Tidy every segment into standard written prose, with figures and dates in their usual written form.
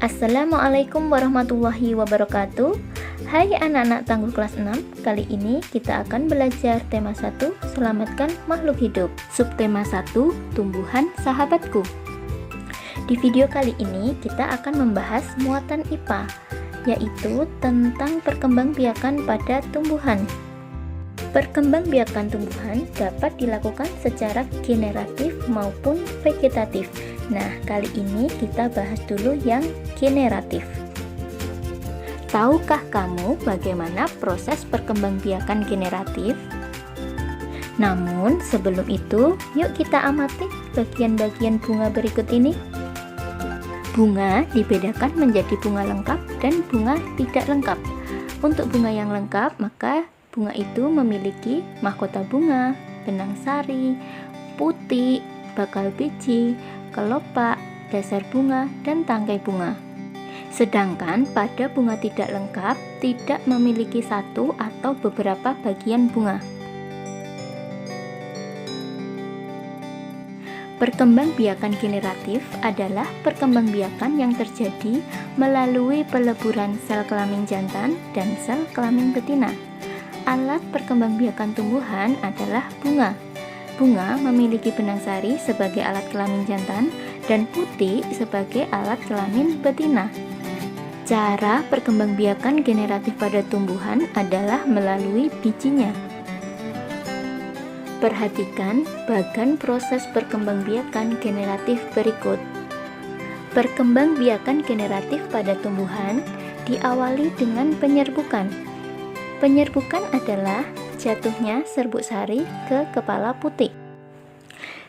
Assalamualaikum warahmatullahi wabarakatuh. Hai anak-anak tangguh kelas 6. Kali ini kita akan belajar tema 1, selamatkan makhluk hidup. Subtema 1, tumbuhan sahabatku. Di video kali ini kita akan membahas muatan IPA, yaitu tentang perkembangbiakan pada tumbuhan. Perkembangbiakan tumbuhan dapat dilakukan secara generatif maupun vegetatif. Nah, kali ini kita bahas dulu yang generatif. Tahukah kamu bagaimana proses perkembangbiakan generatif? Namun, sebelum itu, yuk kita amati bagian-bagian bunga berikut ini. Bunga dibedakan menjadi bunga lengkap dan bunga tidak lengkap. Untuk bunga yang lengkap, maka bunga itu memiliki mahkota bunga, benang sari, putik, bakal biji, kelopak, dasar bunga, dan tangkai bunga. Sedangkan pada bunga tidak lengkap tidak memiliki satu atau beberapa bagian bunga. Perkembangbiakan generatif adalah perkembangbiakan yang terjadi melalui peleburan sel kelamin jantan dan sel kelamin betina. Alat perkembangbiakan tumbuhan adalah bunga. Bunga memiliki benang sari sebagai alat kelamin jantan dan putik sebagai alat kelamin betina. Cara perkembangbiakan generatif pada tumbuhan adalah melalui bijinya. Perhatikan bagan proses perkembangbiakan generatif berikut. Perkembangbiakan generatif pada tumbuhan diawali dengan penyerbukan. Penyerbukan adalah jatuhnya serbuk sari ke kepala putik.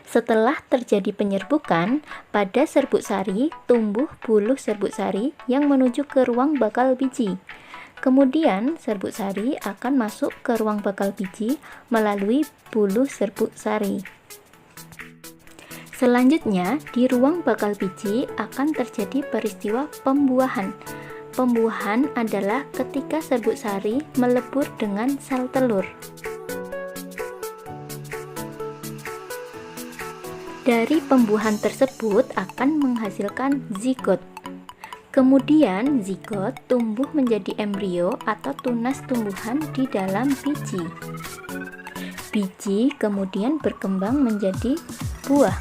Setelah terjadi penyerbukan, pada serbuk sari tumbuh buluh serbuk sari yang menuju ke ruang bakal biji. Kemudian serbuk sari akan masuk ke ruang bakal biji melalui buluh serbuk sari. Selanjutnya, di ruang bakal biji akan terjadi peristiwa pembuahan. Pembuahan adalah ketika serbuk sari melebur dengan sel telur. Dari pembuahan tersebut akan menghasilkan zigot. Kemudian zigot tumbuh menjadi embrio atau tunas tumbuhan di dalam biji. Biji kemudian berkembang menjadi buah.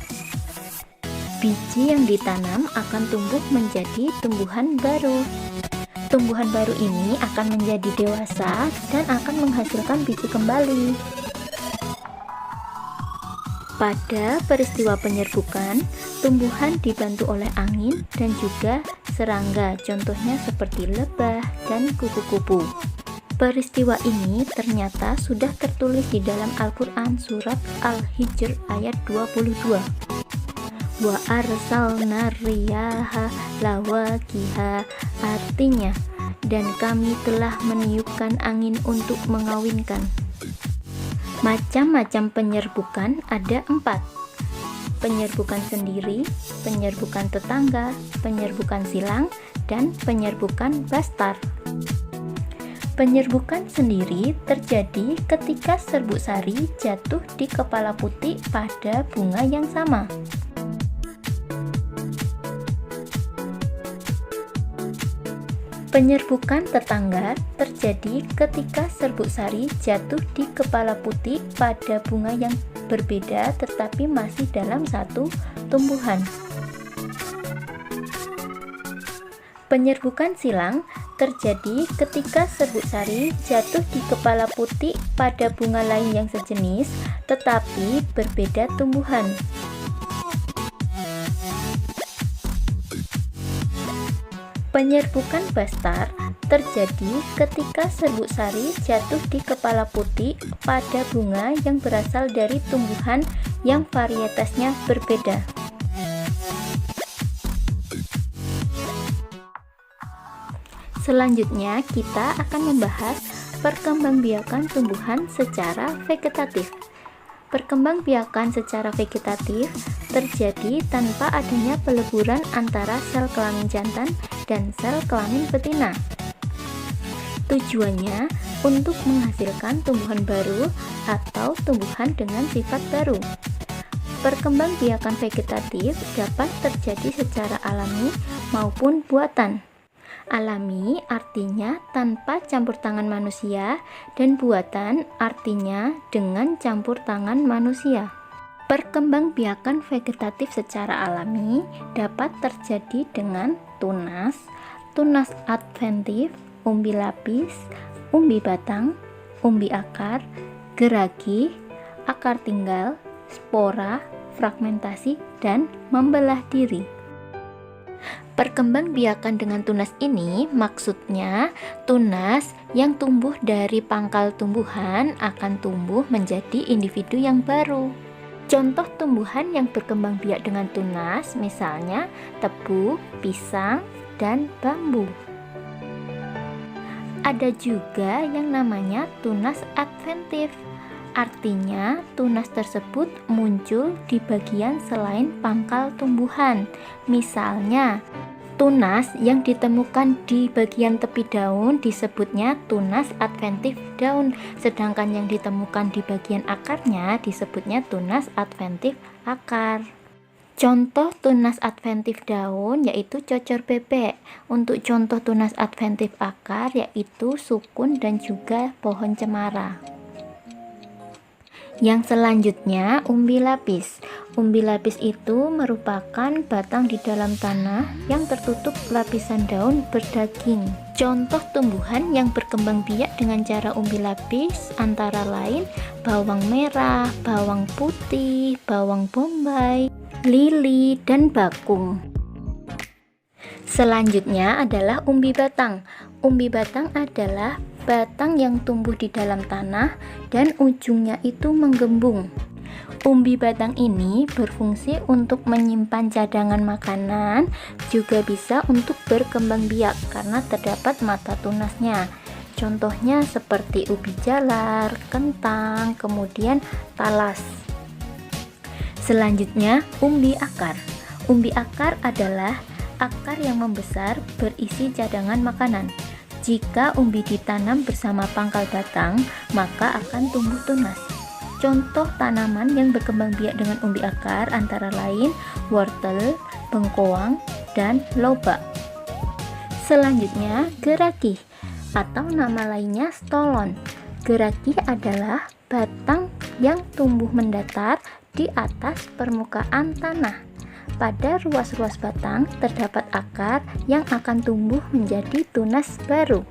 Biji yang ditanam akan tumbuh menjadi tumbuhan baru. Tumbuhan baru ini akan menjadi dewasa dan akan menghasilkan biji kembali. Pada peristiwa penyerbukan, tumbuhan dibantu oleh angin dan juga serangga, contohnya seperti lebah dan kupu-kupu. Peristiwa ini ternyata sudah tertulis di dalam Al-Quran surat Al-Hijr ayat 22. Wa arsalna riyaha lawaqiha, artinya dan kami telah meniupkan angin untuk mengawinkan. Macam-macam penyerbukan ada 4. Penyerbukan sendiri, penyerbukan tetangga, penyerbukan silang, dan penyerbukan bastar. Penyerbukan sendiri terjadi ketika serbuk sari jatuh di kepala putik pada bunga yang sama. Penyerbukan tetangga terjadi ketika serbuk sari jatuh di kepala putik pada bunga yang berbeda tetapi masih dalam satu tumbuhan. Penyerbukan silang terjadi ketika serbuk sari jatuh di kepala putik pada bunga lain yang sejenis tetapi berbeda tumbuhan. Penyerbukan bastar terjadi ketika serbuk sari jatuh di kepala putik pada bunga yang berasal dari tumbuhan yang varietasnya berbeda. Selanjutnya, kita akan membahas perkembangbiakan tumbuhan secara vegetatif. Perkembangbiakan secara vegetatif terjadi tanpa adanya peleburan antara sel kelamin jantan dan sel kelamin betina. Tujuannya untuk menghasilkan tumbuhan baru atau tumbuhan dengan sifat baru. Perkembangbiakan vegetatif dapat terjadi secara alami maupun buatan. Alami artinya tanpa campur tangan manusia, dan buatan artinya dengan campur tangan manusia. Perkembangbiakan vegetatif secara alami dapat terjadi dengan tunas, tunas adventif, umbi lapis, umbi batang, umbi akar, geragi, akar tinggal, spora, fragmentasi, dan membelah diri. Perkembangbiakan dengan tunas ini maksudnya tunas yang tumbuh dari pangkal tumbuhan akan tumbuh menjadi individu yang baru. Contoh tumbuhan yang berkembang biak dengan tunas misalnya tebu, pisang, dan bambu. Ada juga yang namanya tunas adventif. Artinya tunas tersebut muncul di bagian selain pangkal tumbuhan. Misalnya, tunas yang ditemukan di bagian tepi daun disebutnya tunas adventif daun, sedangkan yang ditemukan di bagian akarnya disebutnya tunas adventif akar. Contoh tunas adventif daun yaitu cocor bebek. Untuk contoh tunas adventif akar yaitu sukun dan juga pohon cemara. Yang selanjutnya, umbi lapis. Umbi lapis itu merupakan batang di dalam tanah yang tertutup lapisan daun berdaging. Contoh tumbuhan yang berkembang biak dengan cara umbi lapis antara lain bawang merah, bawang putih, bawang bombay, lili, dan bakung. Selanjutnya adalah umbi batang. Umbi batang adalah batang yang tumbuh di dalam tanah dan ujungnya itu menggembung. Umbi batang ini berfungsi untuk menyimpan cadangan makanan, juga bisa untuk berkembang biak karena terdapat mata tunasnya. Contohnya seperti ubi jalar, kentang, kemudian talas. Selanjutnya, umbi akar. Umbi akar adalah akar yang membesar berisi cadangan makanan. Jika umbi ditanam bersama pangkal batang, maka akan tumbuh tunas. Contoh tanaman yang berkembang biak dengan umbi akar antara lain wortel, bengkoang, dan lobak. Selanjutnya, geragi atau nama lainnya stolon. Geragi adalah batang yang tumbuh mendatar di atas permukaan tanah. Pada ruas-ruas batang terdapat akar yang akan tumbuh menjadi tunas baru.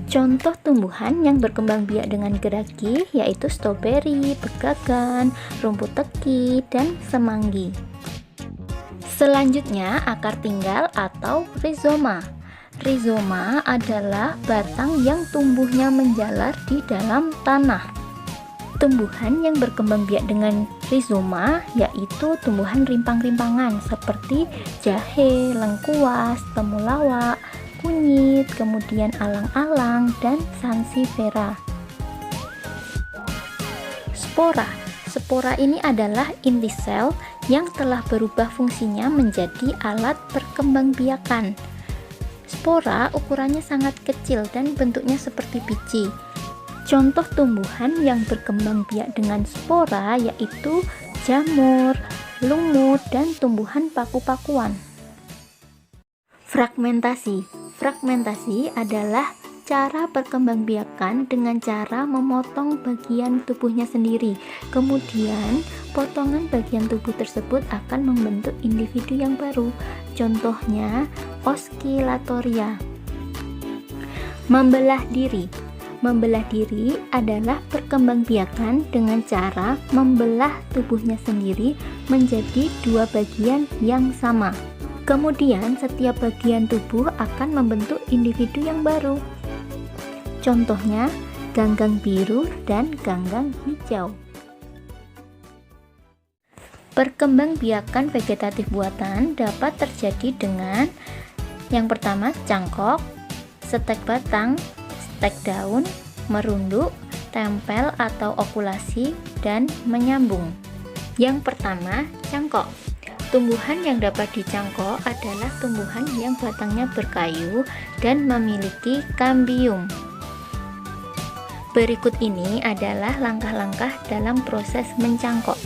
Contoh tumbuhan yang berkembang biak dengan geragi yaitu stroberi, pegagan, rumput teki, dan semanggi. Selanjutnya, akar tinggal atau rizoma. Rizoma adalah batang yang tumbuhnya menjalar di dalam tanah. Tumbuhan yang berkembang biak dengan rizoma yaitu tumbuhan rimpang-rimpangan seperti jahe, lengkuas, temulawak, kunyit, kemudian alang-alang, dan sansevieria. Spora. Spora ini adalah inti sel yang telah berubah fungsinya menjadi alat perkembangbiakan. Spora ukurannya sangat kecil dan bentuknya seperti biji. Contoh tumbuhan yang berkembang biak dengan spora yaitu jamur, lumut, dan tumbuhan paku-pakuan. Fragmentasi. Fragmentasi adalah cara perkembangbiakan dengan cara memotong bagian tubuhnya sendiri. Kemudian, potongan bagian tubuh tersebut akan membentuk individu yang baru. Contohnya, Oscillatoria. Membelah diri. Membelah diri adalah perkembangbiakan dengan cara membelah tubuhnya sendiri menjadi dua bagian yang sama. Kemudian setiap bagian tubuh akan membentuk individu yang baru. Contohnya ganggang biru dan ganggang hijau. Perkembangbiakan vegetatif buatan dapat terjadi dengan yang pertama cangkok, stek batang, stek daun, merunduk, tempel atau okulasi, dan menyambung. Yang pertama, cangkok. Tumbuhan yang dapat dicangkok adalah tumbuhan yang batangnya berkayu dan memiliki kambium. Berikut ini adalah langkah-langkah dalam proses mencangkok.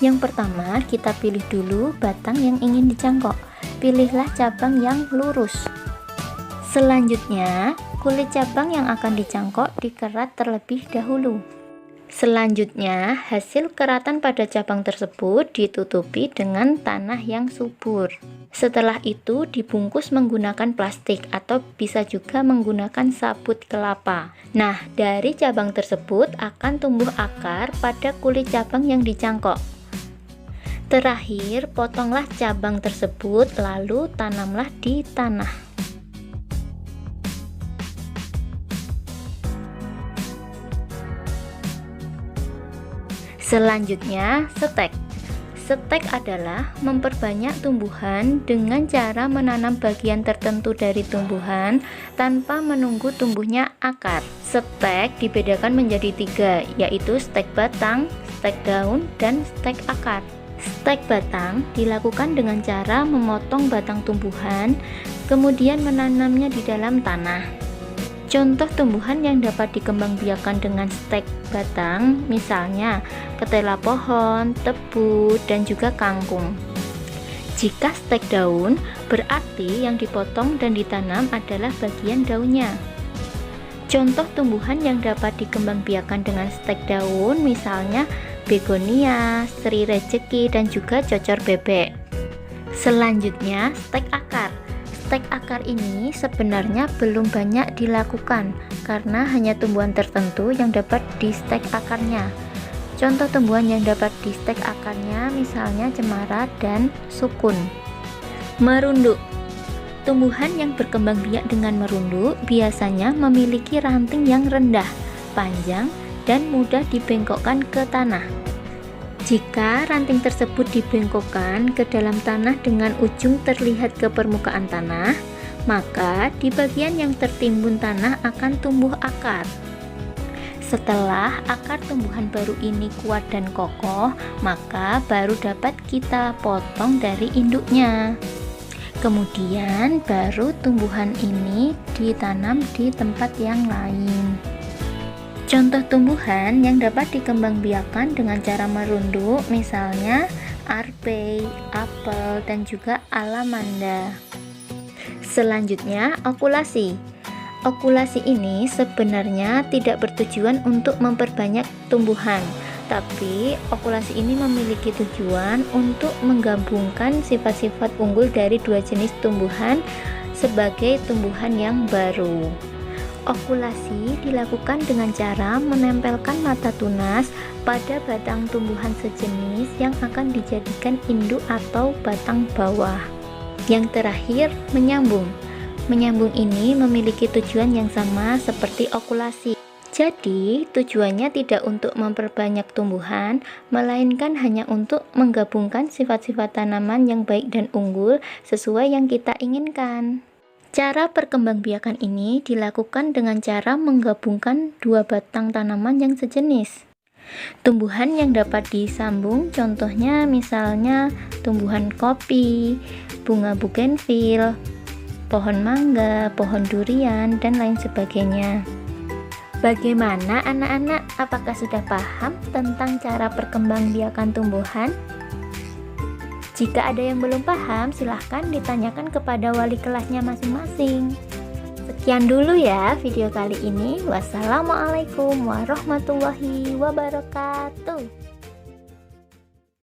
Yang pertama, kita pilih dulu batang yang ingin dicangkok. pilihlah cabang yang lurus. Selanjutnya, kulit cabang yang akan dicangkok dikerat terlebih dahulu. Selanjutnya, hasil keratan pada cabang tersebut ditutupi dengan tanah yang subur. Setelah itu dibungkus menggunakan plastik atau bisa juga menggunakan sabut kelapa. Nah, dari cabang tersebut akan tumbuh akar pada kulit cabang yang dicangkok. Terakhir, potonglah cabang tersebut lalu tanamlah di tanah. Selanjutnya, stek. Stek adalah memperbanyak tumbuhan dengan cara menanam bagian tertentu dari tumbuhan tanpa menunggu tumbuhnya akar. Stek dibedakan menjadi 3, yaitu stek batang, stek daun, dan stek akar. Stek batang dilakukan dengan cara memotong batang tumbuhan, kemudian menanamnya di dalam tanah. Contoh tumbuhan yang dapat dikembangbiakan dengan stek batang, misalnya ketela pohon, tebu, dan juga kangkung. Jika stek daun, berarti yang dipotong dan ditanam adalah bagian daunnya. Contoh tumbuhan yang dapat dikembangbiakan dengan stek daun, misalnya begonia, sri rejeki, dan juga cocor bebek. Selanjutnya, stek akar. Stek akar ini sebenarnya belum banyak dilakukan karena hanya tumbuhan tertentu yang dapat di stek akarnya. Contoh tumbuhan yang dapat di stek akarnya misalnya cemara dan sukun. Merunduk. Tumbuhan yang berkembang biak dengan merunduk biasanya memiliki ranting yang rendah, panjang, dan mudah dibengkokkan ke tanah. Jika ranting tersebut dibengkokkan ke dalam tanah dengan ujung terlihat ke permukaan tanah, maka di bagian yang tertimbun tanah akan tumbuh akar. Setelah akar tumbuhan baru ini kuat dan kokoh, maka baru dapat kita potong dari induknya. Kemudian baru tumbuhan ini ditanam di tempat yang lain. Contoh tumbuhan yang dapat dikembangbiakan dengan cara merunduk misalnya arpei, apel, dan juga alamanda. Selanjutnya, okulasi. Okulasi ini sebenarnya tidak bertujuan untuk memperbanyak tumbuhan, tapi okulasi ini memiliki tujuan untuk menggabungkan sifat-sifat unggul dari dua jenis tumbuhan sebagai tumbuhan yang baru. Okulasi dilakukan dengan cara menempelkan mata tunas pada batang tumbuhan sejenis yang akan dijadikan induk atau batang bawah. Yang terakhir, menyambung. Menyambung ini memiliki tujuan yang sama seperti okulasi. Jadi, tujuannya tidak untuk memperbanyak tumbuhan, melainkan hanya untuk menggabungkan sifat-sifat tanaman yang baik dan unggul sesuai yang kita inginkan. Cara perkembangbiakan ini dilakukan dengan cara menggabungkan dua batang tanaman yang sejenis. Tumbuhan yang dapat disambung contohnya misalnya tumbuhan kopi, bunga bugenvil, pohon mangga, pohon durian, dan lain sebagainya. Bagaimana anak-anak? Apakah sudah paham tentang cara perkembangbiakan tumbuhan? Jika ada yang belum paham, silahkan ditanyakan kepada wali kelasnya masing-masing. Sekian dulu ya video kali ini. Wassalamualaikum warahmatullahi wabarakatuh.